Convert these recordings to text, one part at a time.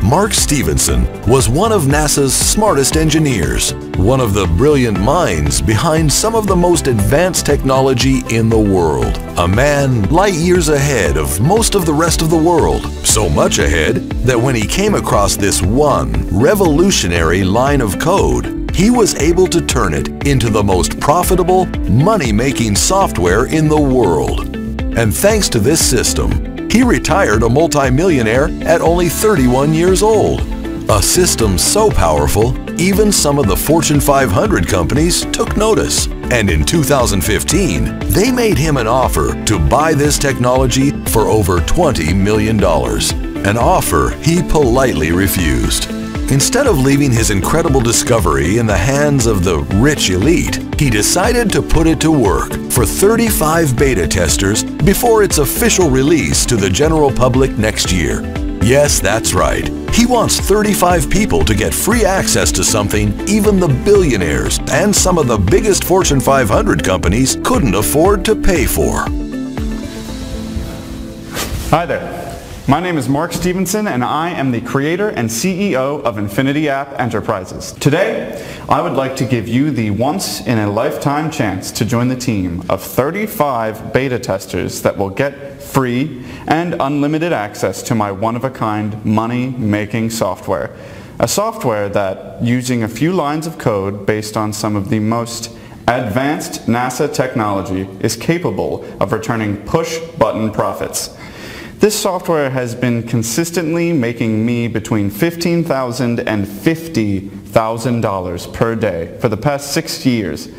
Mark Stevenson was one of NASA's smartest engineers, one of the brilliant minds behind some of the most advanced technology in the world. A man light years ahead of most of the rest of the world, so much ahead that when he came across this one revolutionary line of code, he was able to turn it into the most profitable, money-making software in the world. And thanks to this system, he retired a multimillionaire at only 31 years old. A system so powerful, even some of the Fortune 500 companies took notice. And in 2015, they made him an offer to buy this technology for over $20 million. An offer he politely refused. Instead of leaving his incredible discovery in the hands of the rich elite, he decided to put it to work for 35 beta testers before its official release to the general public next year. Yes, that's right. He wants 35 people to get free access to something even the billionaires and some of the biggest Fortune 500 companies couldn't afford to pay for. Hi there. My name is Mark Stevenson and I am the creator and CEO of Infinity App Enterprises. Today, I would like to give you the once-in-a-lifetime chance to join the team of 35 beta testers that will get free and unlimited access to my one-of-a-kind money-making software. A software that, using a few lines of code based on some of the most advanced NASA technology, is capable of returning push-button profits. This software has been consistently making me between $15,000 and $50,000 per day for the past 6 years,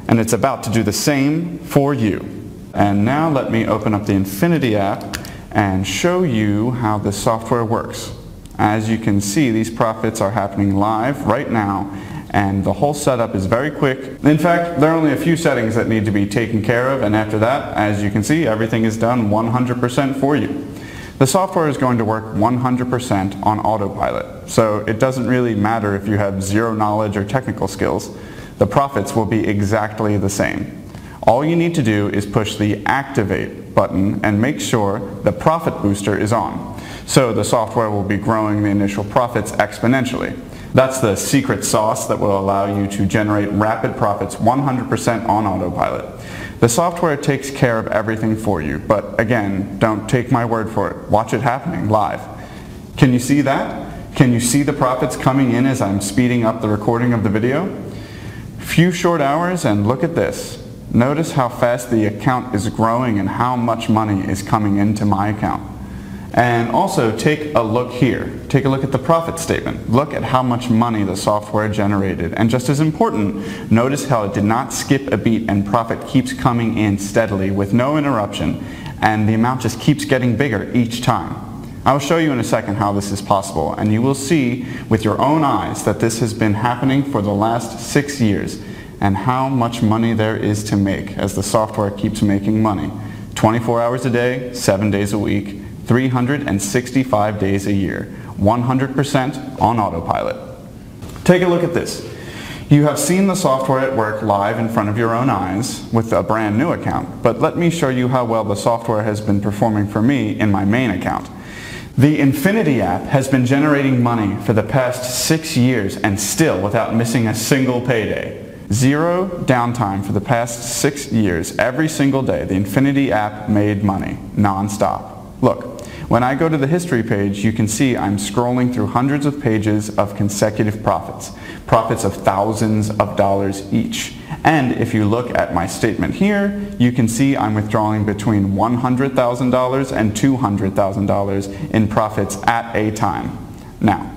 and it's about to do the same for you. And now let me open up the Infinity app and show you how this software works. As you can see, these profits are happening live right now, and the whole setup is very quick. In fact, there are only a few settings that need to be taken care of, and after that, as you can see, everything is done 100% for you. The software is going to work 100% on autopilot, so it doesn't really matter if you have zero knowledge or technical skills. The profits will be exactly the same. All you need to do is push the Activate button and make sure the profit booster is on. So the software will be growing the initial profits exponentially. That's the secret sauce that will allow you to generate rapid profits 100% on autopilot. The software takes care of everything for you, but again, don't take my word for it. Watch it happening live. Can you see that? Can you see the profits coming in as I'm speeding up the recording of the video? Few short hours and look at this. Notice how fast the account is growing and how much money is coming into my account. And also take a look here. Take a look at the profit statement. Look at how much money the software generated. And just as important, notice how it did not skip a beat and profit keeps coming in steadily with no interruption, and the amount just keeps getting bigger each time. I will show you in a second how this is possible, and you will see with your own eyes that this has been happening for the last 6 years and how much money there is to make as the software keeps making money. 24 hours a day, 7 days a week, 365 days a year, 100% on autopilot. Take a look at this. You have seen the software at work live in front of your own eyes with a brand new account, but let me show you how well the software has been performing for me in my main account. The Infinity app has been generating money for the past 6 years and still without missing a single payday. Zero downtime for the past 6 years. Every single day, the Infinity app made money, non-stop. Look, when I go to the history page, you can see I'm scrolling through hundreds of pages of consecutive profits. Profits of thousands of dollars each. And if you look at my statement here, you can see I'm withdrawing between $100,000 and $200,000 in profits at a time. Now,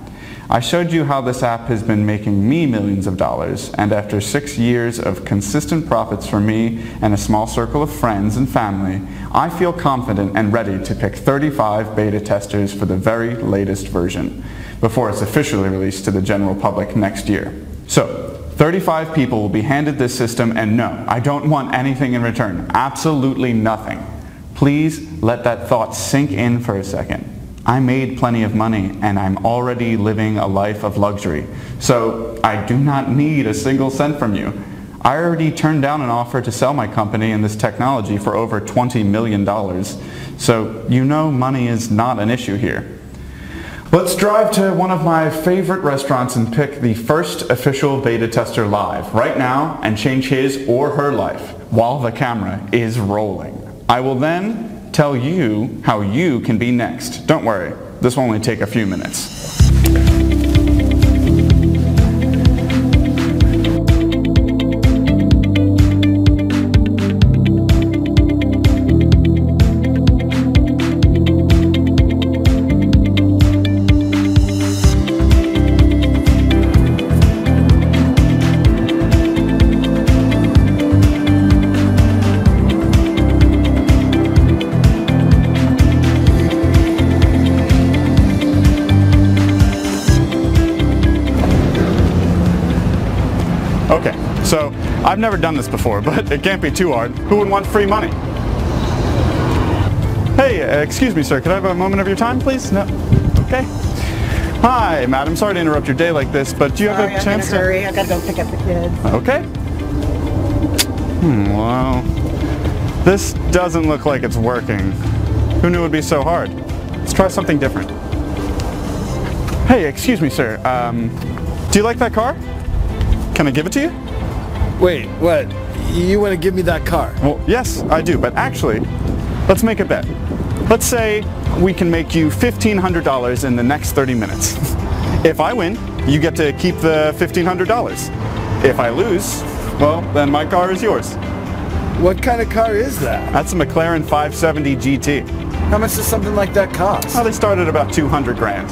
I showed you how this app has been making me millions of dollars, and after 6 years of consistent profits for me and a small circle of friends and family, I feel confident and ready to pick 35 beta testers for the very latest version before it's officially released to the general public next year. So, 35 people will be handed this system, and no, I don't want anything in return. Absolutely nothing. Please let that thought sink in for a second. I made plenty of money and I'm already living a life of luxury. So I do not need a single cent from you. I already turned down an offer to sell my company and this technology for over $20 million. So you know money is not an issue here. Let's drive to one of my favorite restaurants and pick the first official beta tester live right now and change his or her life while the camera is rolling. I will then tell you how you can be next. Don't worry, this will only take a few minutes. Okay, so I've never done this before, but it can't be too hard. Who would want free money? Hey, excuse me, sir. Could I have a moment of your time, please? No? Okay. Hi, madam. Sorry to interrupt your day like this, but do you have a chance to... Hurry. I gotta go pick up the kids. Okay. Well, this doesn't look like it's working. Who knew it would be so hard? Let's try something different. Hey, excuse me, sir. Do you like that car? Can I give it to you? Wait, what? You want to give me that car? Well, yes, I do, but actually, let's make a bet. Let's say we can make you $1,500 in the next 30 minutes. If I win, you get to keep the $1,500. If I lose, well, then my car is yours. What kind of car is that? That's a McLaren 570 GT. How much does something like that cost? Well, they start at about 200 grand.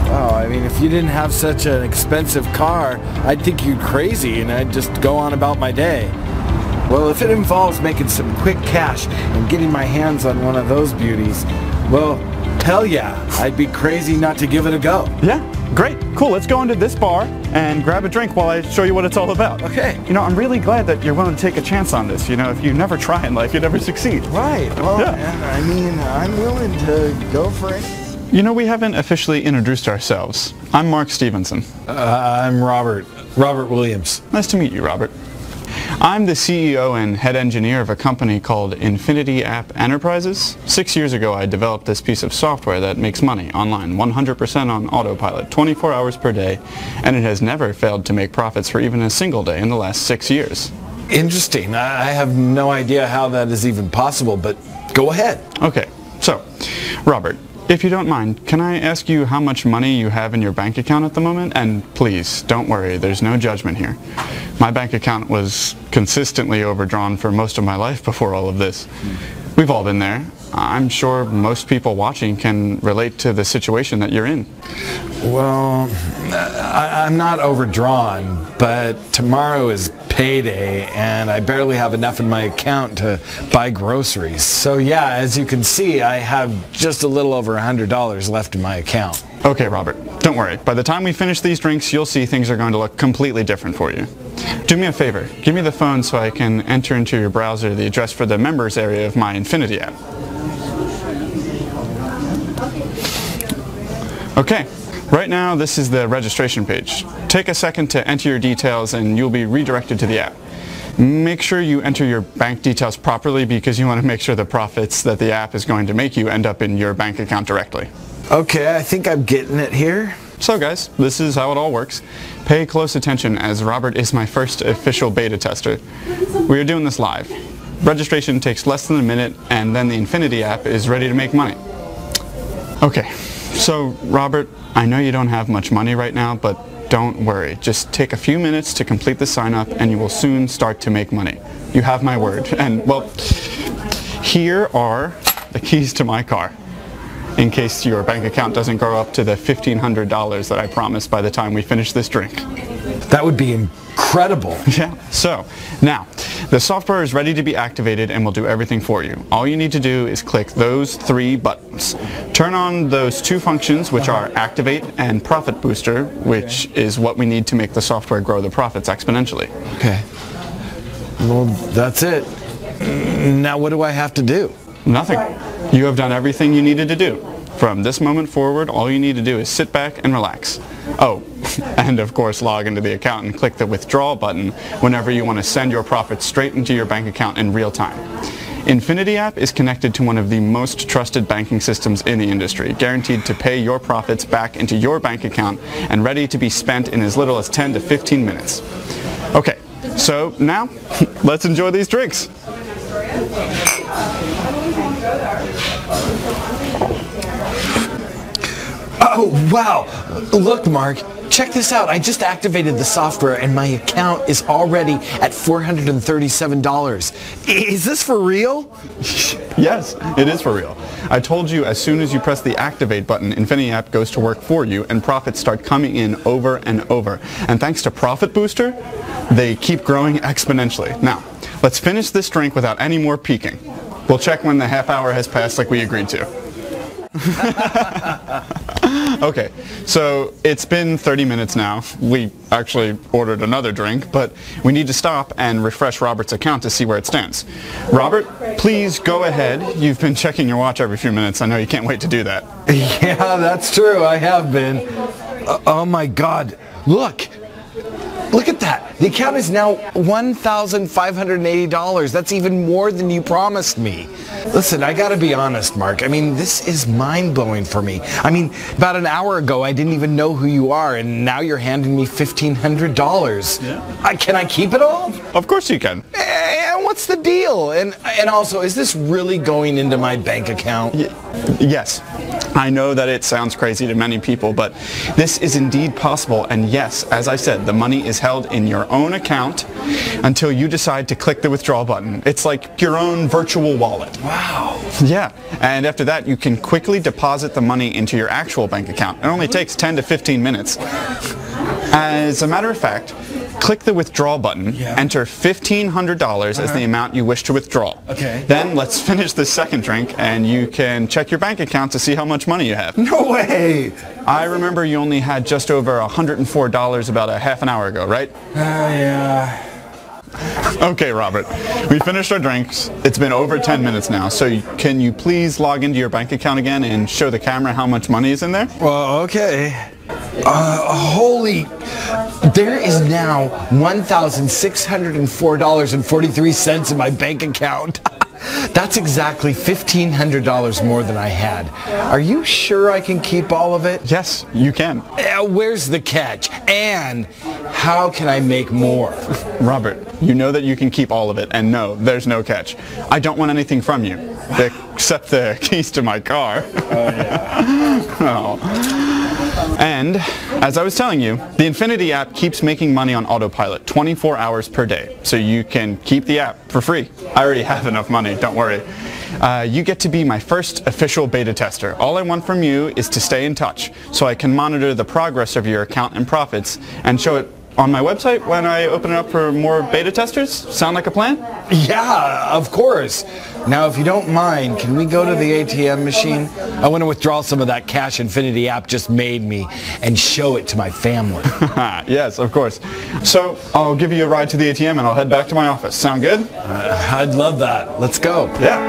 Oh, I mean, if you didn't have such an expensive car, I'd think you're crazy and I'd just go on about my day. Well, if it involves making some quick cash and getting my hands on one of those beauties, well, hell yeah, I'd be crazy not to give it a go. Yeah, great, cool. Let's go into this bar and grab a drink while I show you what it's all about. Okay. You know, I'm really glad that you're willing to take a chance on this. You know, if you never try in life, you never succeed. Right, well, Yeah. I mean, I'm willing to go for it. You know, we haven't officially introduced ourselves. I'm Mark Stevenson. I'm Robert Williams. Nice to meet you, Robert. I'm the CEO and head engineer of a company called Infinity App Enterprises. 6 years ago, I developed this piece of software that makes money online, 100% on autopilot, 24 hours per day, and it has never failed to make profits for even a single day in the last 6 years. Interesting. I have no idea how that is even possible, but go ahead. Okay, so, Robert, if you don't mind, can I ask you how much money you have in your bank account at the moment? And please, don't worry, there's no judgment here. My bank account was consistently overdrawn for most of my life before all of this. We've all been there. I'm sure most people watching can relate to the situation that you're in. Well, I'm not overdrawn, but tomorrow is payday and I barely have enough in my account to buy groceries. So yeah, as you can see, I have just a little over $100 left in my account. Okay, Robert, don't worry. By the time we finish these drinks, you'll see things are going to look completely different for you. Do me a favor, give me the phone so I can enter into your browser the address for the members area of my Infinity app. Okay, right now this is the registration page. Take a second to enter your details and you'll be redirected to the app. Make sure you enter your bank details properly because you want to make sure the profits that the app is going to make you end up in your bank account directly. Okay, I think I'm getting it here. So guys, this is how it all works. Pay close attention as Robert is my first official beta tester. We are doing this live. Registration takes less than a minute and then the Infinity app is ready to make money. Okay, so Robert, I know you don't have much money right now, but don't worry. Just take a few minutes to complete the sign up and you will soon start to make money. You have my word. And well, here are the keys to my car, in case your bank account doesn't grow up to the $1,500 that I promised by the time we finish this drink. That would be incredible. Yeah, so now the software is ready to be activated and will do everything for you. All you need to do is click those 3 buttons. Turn on those 2 functions, which are Activate and Profit Booster, which is what we need to make the software grow the profits exponentially. Okay. Well, that's it. Now what do I have to do? Nothing. You have done everything you needed to do. From this moment forward, all you need to do is sit back and relax. Oh, and of course log into the account and click the withdraw button whenever you want to send your profits straight into your bank account in real time. Infinity app is connected to one of the most trusted banking systems in the industry, guaranteed to pay your profits back into your bank account and ready to be spent in as little as 10 to 15 minutes. Okay, so now let's enjoy these drinks. Oh, wow. Look, Mark. Check this out. I just activated the software and my account is already at $437. Is this for real? Yes, it is for real. I told you as soon as you press the activate button, Infinity app goes to work for you and profits start coming in over and over. And thanks to Profit Booster, they keep growing exponentially. Now, let's finish this drink without any more peeking. We'll check when the half hour has passed like we agreed to. Okay, so it's been 30 minutes now. We actually ordered another drink, but we need to stop and refresh Robert's account to see where it stands. Robert, please go ahead. You've been checking your watch every few minutes. I know you can't wait to do that. Yeah, that's true. I have been. Oh my God. Look. Look at that. The account is now $1,580. That's even more than you promised me. Listen, I gotta be honest, Mark. I mean, this is mind-blowing for me. I mean, about an hour ago, I didn't even know who you are, and now you're handing me $1,500. Yeah. Can I keep it all? Of course you can. And what's the deal? And also, is this really going into my bank account? Yes. I know that it sounds crazy to many people, but this is indeed possible. And yes, as I said, the money is held in your own account until you decide to click the withdrawal button. It's like your own virtual wallet. Wow. Yeah. And after that, you can quickly deposit the money into your actual bank account. It only takes 10 to 15 minutes. As a matter of fact, click the withdrawal button, enter $1,500 as the amount you wish to withdraw. Okay. Then let's finish this second drink and you can check your bank account to see how much money you have. No way! I remember you only had just over $104 about a half an hour ago, right? Yeah. Okay, Robert. We finished our drinks. It's been over 10 minutes now, so can you please log into your bank account again and show the camera how much money is in there? Well, okay. There is now $1,604.43 in my bank account. That's exactly $1,500 more than I had. Are you sure I can keep all of it? Yes, you can. Where's the catch? And how can I make more? Robert, you know that you can keep all of it, and no, there's no catch. I don't want anything from you, except the keys to my car. Oh, yeah. Oh. And, as I was telling you, the Infinity app keeps making money on autopilot 24 hours per day, so you can keep the app for free. I already have enough money, don't worry. You get to be my first official beta tester. All I want from you is to stay in touch, so I can monitor the progress of your account and profits, and show it on my website when I open it up for more beta testers. Sound like a plan? Yeah, of course. Now, if you don't mind, can we go to the ATM machine? I want to withdraw some of that cash Infinity app just made me and show it to my family. Yes, of course. So, I'll give you a ride to the ATM and I'll head back to my office. Sound good? I'd love that. Let's go. Yeah.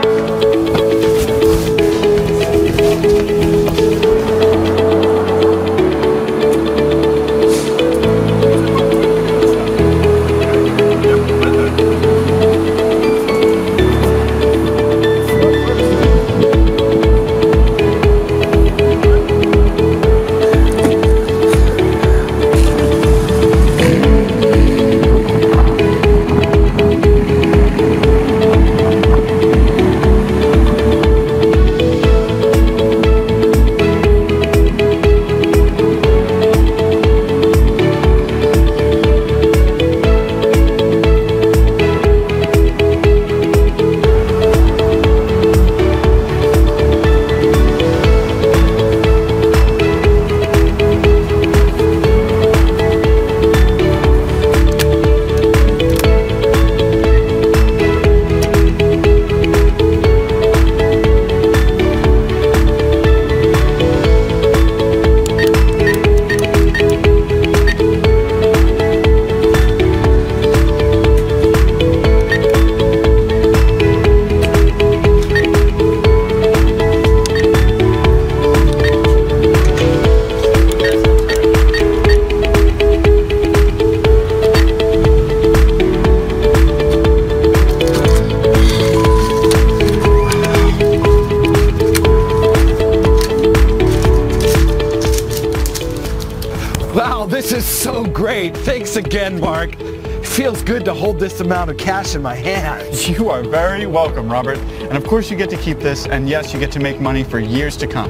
This is so great. Thanks again, Mark. It feels good to hold this amount of cash in my hands. You are very welcome, Robert. And of course you get to keep this, and yes, you get to make money for years to come.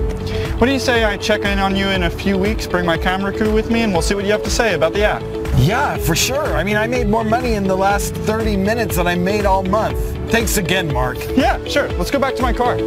What do you say I check in on you in a few weeks, bring my camera crew with me, and we'll see what you have to say about the app? Yeah, for sure. I mean, I made more money in the last 30 minutes than I made all month. Thanks again, Mark. Yeah, sure. Let's go back to my car.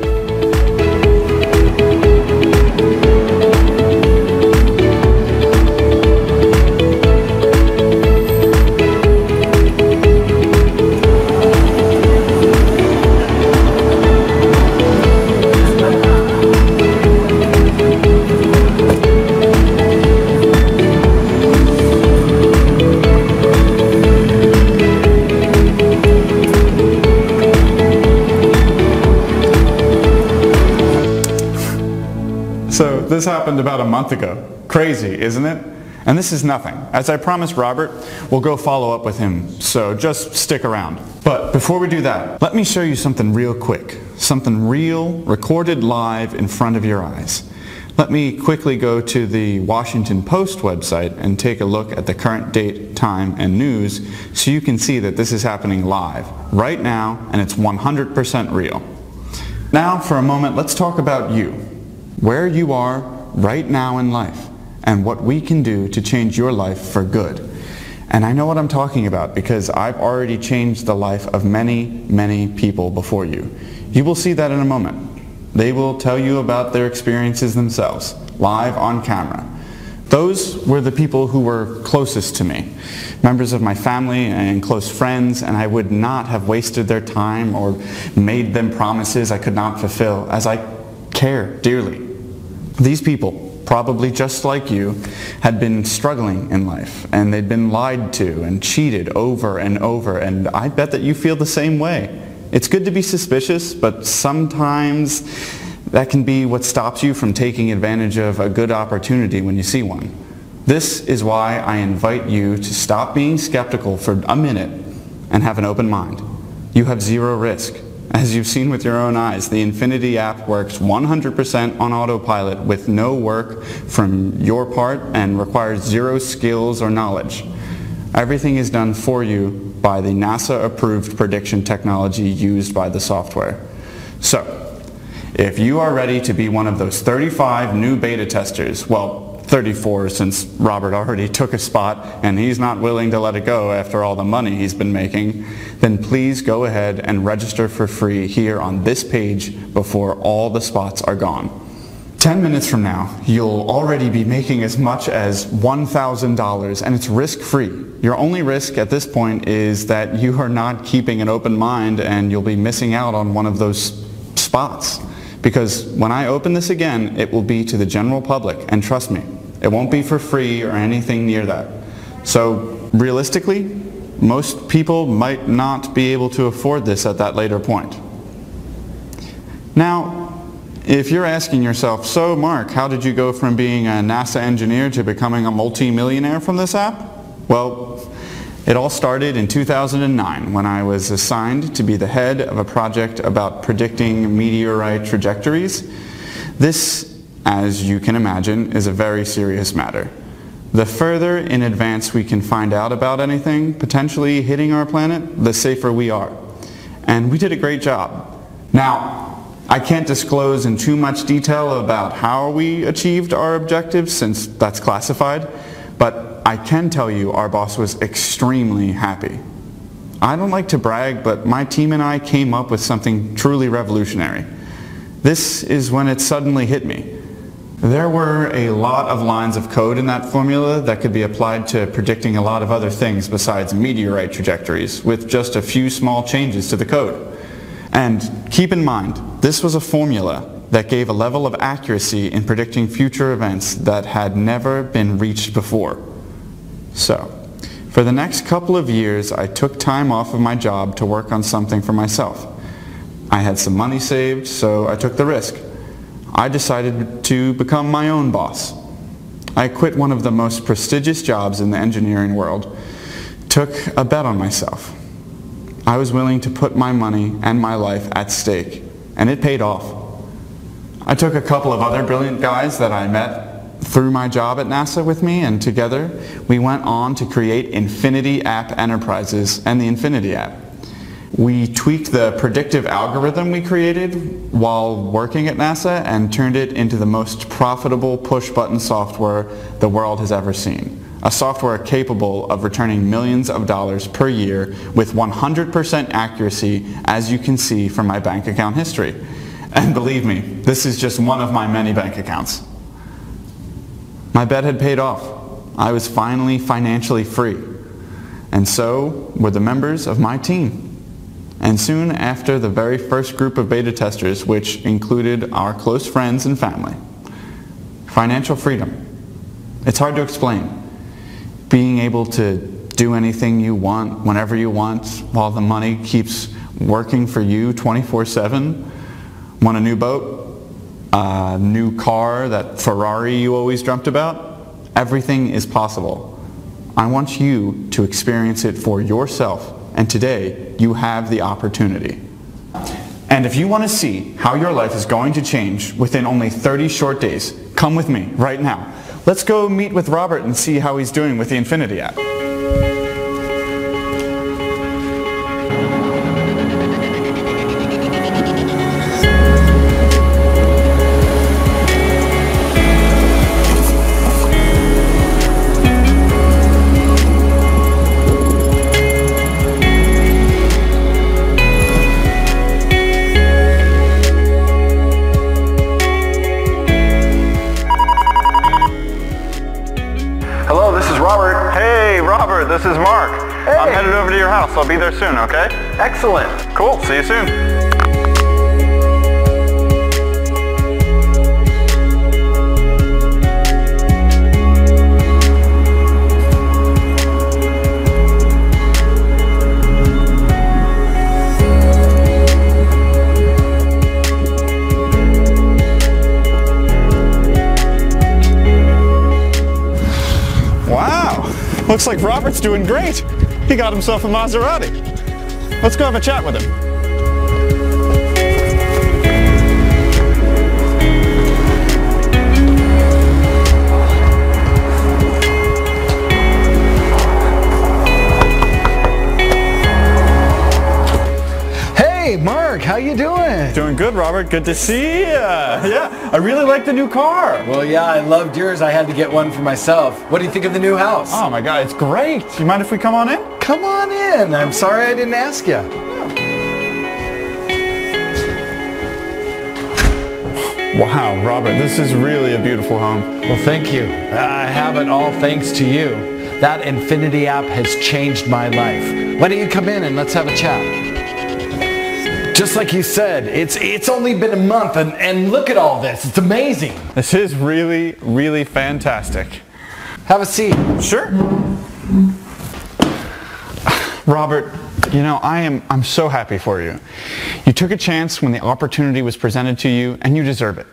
So this happened about a month ago. Crazy, isn't it? And this is nothing. As I promised Robert, we'll go follow up with him, so just stick around. But before we do that, let me show you something real quick. Something real, recorded live in front of your eyes. Let me quickly go to the Washington Post website and take a look at the current date, time, and news so you can see that this is happening live, right now, and it's 100% real. Now, for a moment, let's talk about you. Where you are right now in life and what we can do to change your life for good. And I know what I'm talking about because I've already changed the life of many, many people before you. You will see that in a moment. They will tell you about their experiences themselves, live on camera. Those were the people who were closest to me, members of my family and close friends, and I would not have wasted their time or made them promises I could not fulfill, as I care dearly. These people, probably just like you, had been struggling in life, and they'd been lied to and cheated over and over, and I bet that you feel the same way. It's good to be suspicious, but sometimes that can be what stops you from taking advantage of a good opportunity when you see one. This is why I invite you to stop being skeptical for a minute and have an open mind. You have zero risk. As you've seen with your own eyes, the Infinity app works 100% on autopilot with no work from your part and requires zero skills or knowledge. Everything is done for you by the NASA-approved prediction technology used by the software. So, if you are ready to be one of those 35 new beta testers, well, 34 since Robert already took a spot and he's not willing to let it go after all the money he's been making, then please go ahead and register for free here on this page before all the spots are gone. 10 minutes from now, you'll already be making as much as $1,000 and it's risk-free. Your only risk at this point is that you are not keeping an open mind and you'll be missing out on one of those spots. Because when I open this again, it will be to the general public, and trust me, it won't be for free or anything near that. So realistically, most people might not be able to afford this at that later point. Now, if you're asking yourself, so Mark, how did you go from being a NASA engineer to becoming a multi-millionaire from this app? Well, it all started in 2009 when I was assigned to be the head of a project about predicting meteorite trajectories. This, as you can imagine, is a very serious matter. The further in advance we can find out about anything potentially hitting our planet, the safer we are. And we did a great job. Now, I can't disclose in too much detail about how we achieved our objectives since that's classified, but I can tell you our boss was extremely happy. I don't like to brag, but my team and I came up with something truly revolutionary. This is when it suddenly hit me. There were a lot of lines of code in that formula that could be applied to predicting a lot of other things besides meteorite trajectories, with just a few small changes to the code. And keep in mind, this was a formula that gave a level of accuracy in predicting future events that had never been reached before. So, for the next couple of years, I took time off of my job to work on something for myself. I had some money saved, so I took the risk. I decided to become my own boss. I quit one of the most prestigious jobs in the engineering world, took a bet on myself. I was willing to put my money and my life at stake, and it paid off. I took a couple of other brilliant guys that I met through my job at NASA with me, and together we went on to create Infinity App Enterprises and the Infinity App. We tweaked the predictive algorithm we created while working at NASA and turned it into the most profitable push-button software the world has ever seen. A software capable of returning millions of dollars per year with 100% accuracy, as you can see from my bank account history. And believe me, this is just one of my many bank accounts. My bet had paid off. I was finally financially free. And so were the members of my team. And soon after, the very first group of beta testers, which included our close friends and family. Financial freedom. It's hard to explain. Being able to do anything you want, whenever you want, while the money keeps working for you 24/7. Want a new boat? A new car, that Ferrari you always dreamt about? Everything is possible. I want you to experience it for yourself, and today you have the opportunity. And if you want to see how your life is going to change within only 30 short days, come with me right now. Let's go meet with Robert and see how he's doing with the Infinity app. Hello, this is Robert. Hey, Robert, this is Mark. Hey. I'm headed over to your house. I'll be there soon, okay? Excellent. Cool, see you soon. Looks like Robert's doing great. He got himself a Maserati. Let's go have a chat with him. Hey, Mark, how you doing? Doing good, Robert. Good to see you. Yeah, I really like the new car. Well, yeah, I loved yours. I had to get one for myself. What do you think of the new house? Oh my God, it's great. You mind if we come on in? Come on in. I'm sorry I didn't ask you. Wow, Robert, this is really a beautiful home. Well, thank you. I have it all thanks to you. That Infinity app has changed my life. Why don't you come in and let's have a chat? Just like you said, it's only been a month and look at all this. It's amazing. This is really, really fantastic. Have a seat. Sure. Robert, you know, I'm so happy for you. You took a chance when the opportunity was presented to you, and you deserve it.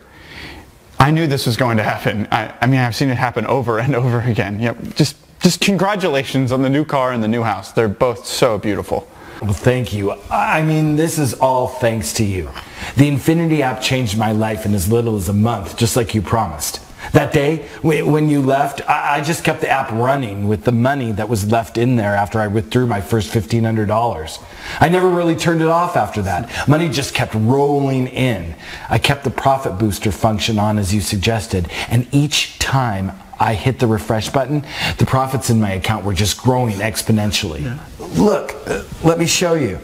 I knew this was going to happen. I mean, I've seen it happen over and over again. You know, just congratulations on the new car and the new house. They're both so beautiful. Well, thank you. I mean, this is all thanks to you. The Infinity app changed my life in as little as a month, just like you promised. That day, when you left, I just kept the app running with the money that was left in there after I withdrew my first $1,500. I never really turned it off after that. Money just kept rolling in. I kept the profit booster function on as you suggested, and each time I hit the refresh button, the profits in my account were just growing exponentially. Yeah. Look, let me show you.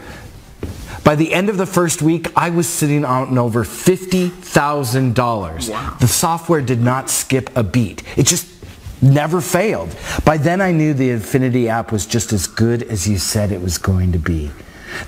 By the end of the first week, I was sitting on over $50,000. Wow. The software did not skip a beat. It just never failed. By then I knew the Infinity app was just as good as you said it was going to be.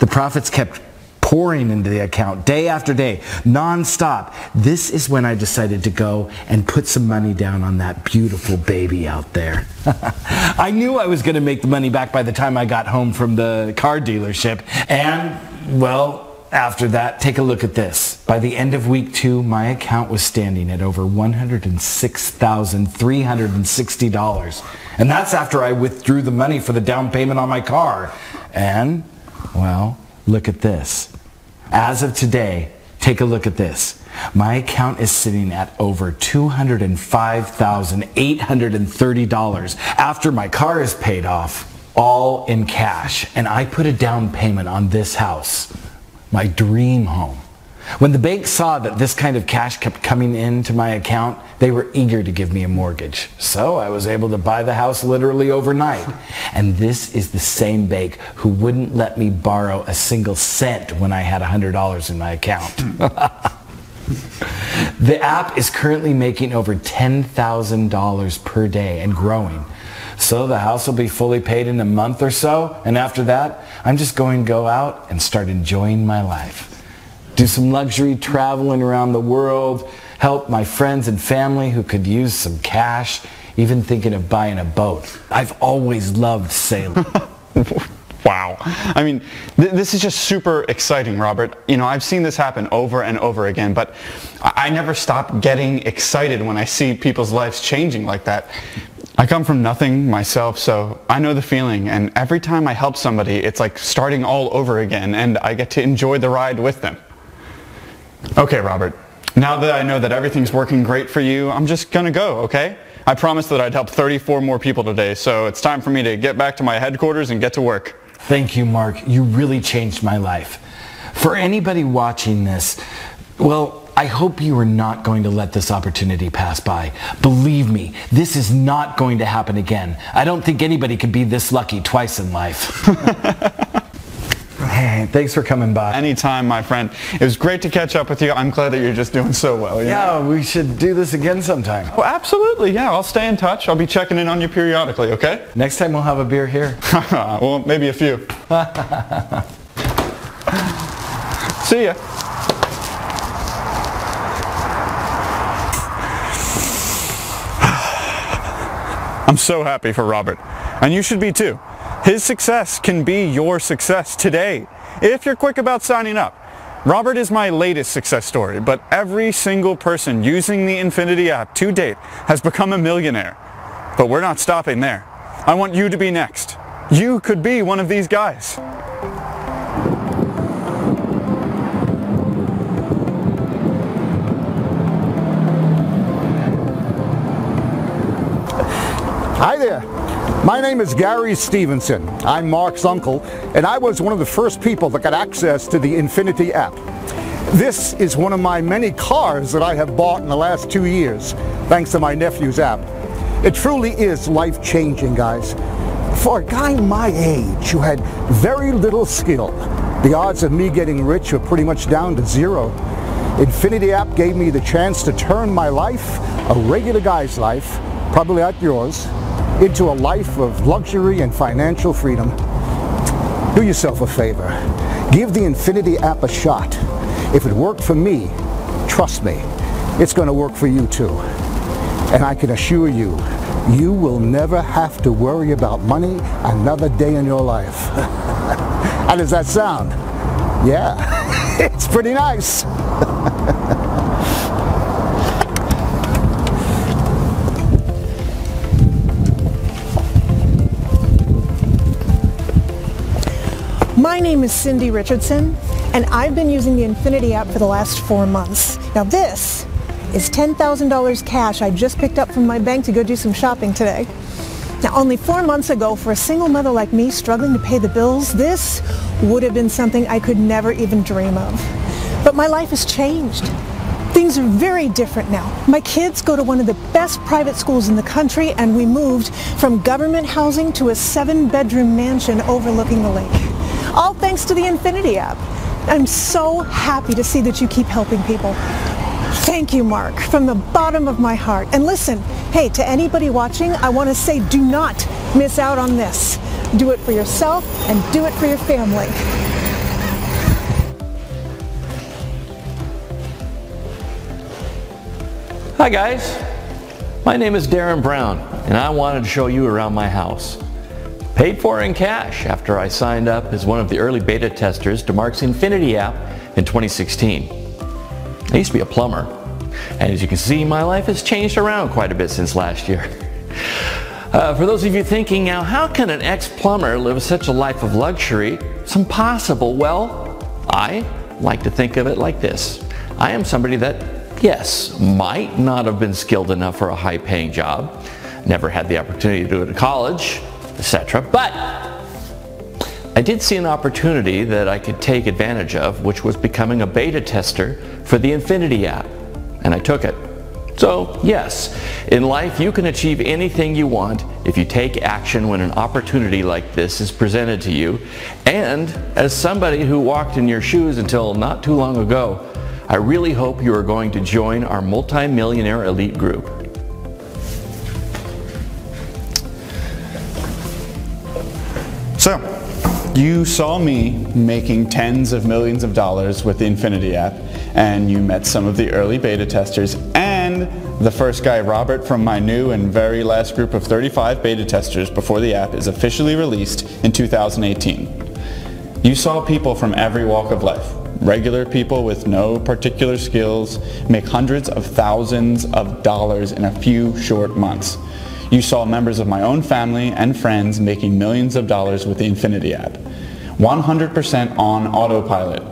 The profits kept pouring into the account day after day, non-stop. This is when I decided to go and put some money down on that beautiful baby out there. I knew I was going to make the money back by the time I got home from the car dealership. And, well, after that, take a look at this. By the end of week 2, my account was standing at over $106,360. And that's after I withdrew the money for the down payment on my car. And, well, look at this. As of today, take a look at this. My account is sitting at over $205,830 after my car is paid off, all in cash. And I put a down payment on this house, my dream home. When the bank saw that this kind of cash kept coming into my account, they were eager to give me a mortgage. So I was able to buy the house literally overnight. And this is the same bank who wouldn't let me borrow a single cent when I had $100 in my account. The app is currently making over $10,000 per day and growing. So the house will be fully paid in a month or so. And after that, I'm just going to go out and start enjoying my life. Do some luxury traveling around the world, help my friends and family who could use some cash, even thinking of buying a boat. I've always loved sailing. Wow. I mean, this is just super exciting, Robert. You know, I've seen this happen over and over again, but I never stop getting excited when I see people's lives changing like that. I come from nothing myself, so I know the feeling, and every time I help somebody, it's like starting all over again, and I get to enjoy the ride with them. Okay, Robert, now that I know that everything's working great for you, I'm just gonna go, okay? I promised that I'd help 34 more people today, so it's time for me to get back to my headquarters and get to work. Thank you, Mark. You really changed my life. For anybody watching this, well, I hope you are not going to let this opportunity pass by. Believe me, this is not going to happen again. I don't think anybody could be this lucky twice in life. Hey, thanks for coming by. Anytime, my friend. It was great to catch up with you. I'm glad that you're just doing so well. Yeah, we should do this again sometime. Oh, absolutely. Yeah, I'll stay in touch. I'll be checking in on you periodically, okay? Next time we'll have a beer here. Well, maybe a few. See ya. I'm so happy for Robert, and you should be too. His success can be your success today, if you're quick about signing up. Robert is my latest success story, but every single person using the Infinity app to date has become a millionaire. But we're not stopping there. I want you to be next. You could be one of these guys. Hi there. My name is Gary Stevenson. I'm Mark's uncle, and I was one of the first people that got access to the Infinity app. This is one of my many cars that I have bought in the last 2 years, thanks to my nephew's app. It truly is life-changing, guys. For a guy my age who had very little skill, the odds of me getting rich were pretty much down to zero. Infinity app gave me the chance to turn my life, a regular guy's life, probably like yours, into a life of luxury and financial freedom. Do yourself a favor. Give the Infinity app a shot. If it worked for me, trust me, it's going to work for you too. And I can assure you, you will never have to worry about money another day in your life. How does that sound? Yeah, it's pretty nice. My name is Cindy Richardson, and I've been using the Infinity app for the last 4 months. Now this is $10,000 cash I just picked up from my bank to go do some shopping today. Now only 4 months ago, for a single mother like me struggling to pay the bills, this would have been something I could never even dream of. But my life has changed. Things are very different now. My kids go to one of the best private schools in the country, and we moved from government housing to a 7-bedroom mansion overlooking the lake. All thanks to the Infinity app. I'm so happy to see that you keep helping people. Thank you, Mark, from the bottom of my heart. And listen, hey, to anybody watching, I want to say do not miss out on this. Do it for yourself and do it for your family. Hi guys, my name is Darren Brown, and I wanted to show you around my house. Paid for in cash after I signed up as one of the early beta testers to Mark's Infinity app in 2016. I used to be a plumber, and as you can see, my life has changed around quite a bit since last year. For those of you thinking, now how can an ex-plumber live such a life of luxury? It's impossible. Well, I like to think of it like this. I am somebody that, yes, might not have been skilled enough for a high-paying job, never had the opportunity to do it at college, etc. But I did see an opportunity that I could take advantage of, which was becoming a beta tester for the Infinity app, and I took it. So yes, in life you can achieve anything you want if you take action when an opportunity like this is presented to you. And as somebody who walked in your shoes until not too long ago, I really hope you are going to join our multi-millionaire elite group. So, you saw me making tens of millions of dollars with the Infinity app, and you met some of the early beta testers and the first guy, Robert, from my new and very last group of 35 beta testers before the app is officially released in 2018. You saw people from every walk of life, regular people with no particular skills, make hundreds of thousands of dollars in a few short months. You saw members of my own family and friends making millions of dollars with the Infinity app. 100% on autopilot.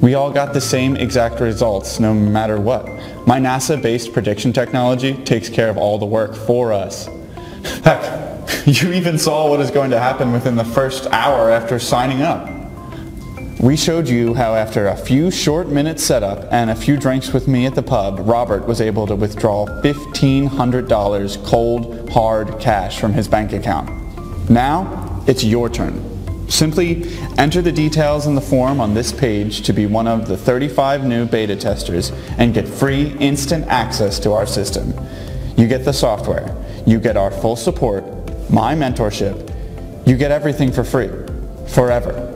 We all got the same exact results no matter what. My NASA-based prediction technology takes care of all the work for us. Heck, you even saw what is going to happen within the first hour after signing up. We showed you how after a few short minutes setup and a few drinks with me at the pub, Robert was able to withdraw $1,500 cold, hard cash from his bank account. Now, it's your turn. Simply enter the details in the form on this page to be one of the 35 new beta testers and get free instant access to our system. You get the software, you get our full support, my mentorship, you get everything for free, forever.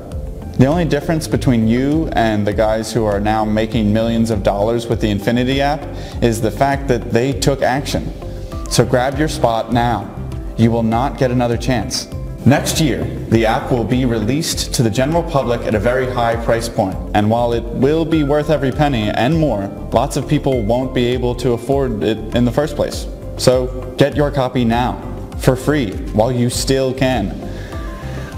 The only difference between you and the guys who are now making millions of dollars with the Infinity app is the fact that they took action. So grab your spot now. You will not get another chance. Next year, the app will be released to the general public at a very high price point, and while it will be worth every penny and more, lots of people won't be able to afford it in the first place. So get your copy now, for free, while you still can.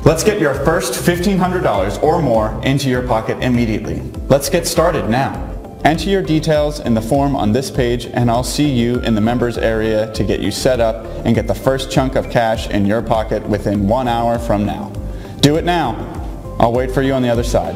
Let's get your first $1,500 or more into your pocket immediately. Let's get started now. Enter your details in the form on this page and I'll see you in the members area to get you set up and get the first chunk of cash in your pocket within 1 hour from now. Do it now. I'll wait for you on the other side.